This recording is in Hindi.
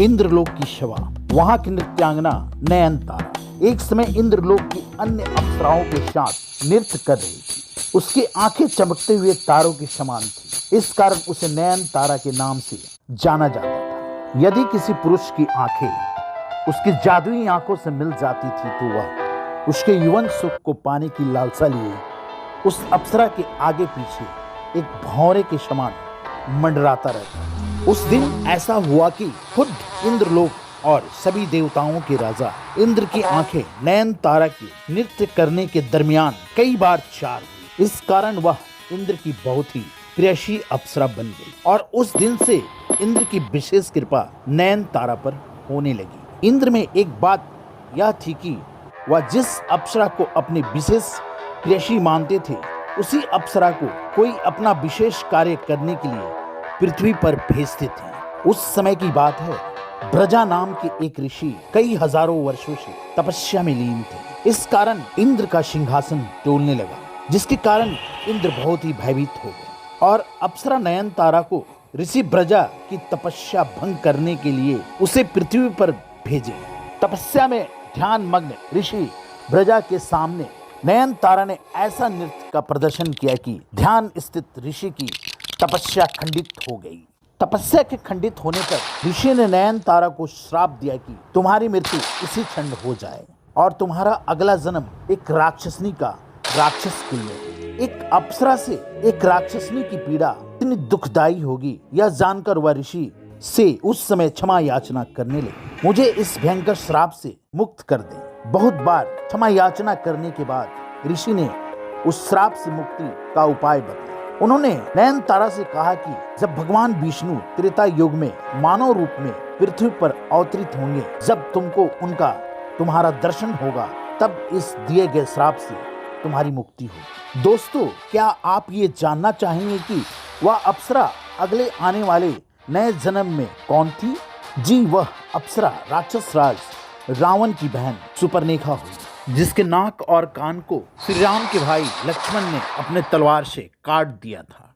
इंद्रलोक की शवा, वहां की नृत्यांगना नयनतारा एक समय इंद्रलोक की अन्य अप्सराओं के साथ नृत्य कर रही थी। उसकी आंखें चमकते हुए तारों के समान थी, इस कारण उसे नयनतारा के नाम से जाना जाता था। यदि किसी पुरुष की आंखें उसकी जादुई आंखों से मिल जाती थी तो वह उसके यौवन सुख को पाने की लालसा लिए उस अप्सरा के आगे पीछे एक भौरे के समान मंडराता रहता। उस दिन ऐसा हुआ कि खुद इंद्रलोक और सभी देवताओं के राजा इंद्र की आंखें नयनतारा के नृत्य करने के दरमियान कई बार चार हुई। इस कारण वह इंद्र की बहुत ही प्रियशी अप्सरा बन गई और उस दिन से इंद्र की विशेष कृपा नयनतारा पर होने लगी। इंद्र में एक बात यह थी कि वह जिस अप्सरा को अपनी विशेष प्रियशी मानते थे उसी अप्सरा को कोई अपना विशेष कार्य करने के लिए पृथ्वी पर भेजते थे। उस समय की बात है, ब्रजा नाम के एक ऋषि कई हजारों वर्षों से तपस्या में लीन थे। इस कारण इंद्र का सिंहासन डोलने लगा, जिसके कारण इंद्र बहुत ही भयभीत हो गए और अप्सरा नयनतारा को ऋषि ब्रजा की तपस्या भंग करने के लिए उसे पृथ्वी पर भेजे। तपस्या में ध्यान मग्न ऋषि ब्रजा के सामने नयनतारा ने ऐसा नृत्य का प्रदर्शन किया कि ध्यान स्थित ऋषि की तपस्या खंडित हो गई। तपस्या के खंडित होने पर ऋषि ने नयनतारा को श्राप दिया कि तुम्हारी मृत्यु इसी क्षण हो जाए और तुम्हारा अगला जन्म एक राक्षसनी का राक्षस के लिए। एक अप्सरा से एक राक्षसनी की पीड़ा इतनी दुखदायी होगी, यह जानकर वह ऋषि से उस समय क्षमा याचना करने लगी। मुझे इस भयंकर श्राप से मुक्त कर दे। बहुत बार क्षमा याचना करने के बाद ऋषि ने उस श्राप से मुक्ति का उपाय बताया। उन्होंने नयनतारा से कहा कि जब भगवान विष्णु त्रेता युग में मानव रूप में पृथ्वी पर अवतरित होंगे, जब तुमको तुम्हारा दर्शन होगा, तब इस दिए गए श्राप से तुम्हारी मुक्ति होगी। दोस्तों, क्या आप ये जानना चाहेंगे कि वह अप्सरा अगले आने वाले नए जन्म में कौन थी? जी, वह अप्सरा राक्षस राज रावण की बहन सुपर्णेखा हुई, जिसके नाक और कान को श्री राम के भाई लक्ष्मण ने अपने तलवार से काट दिया था।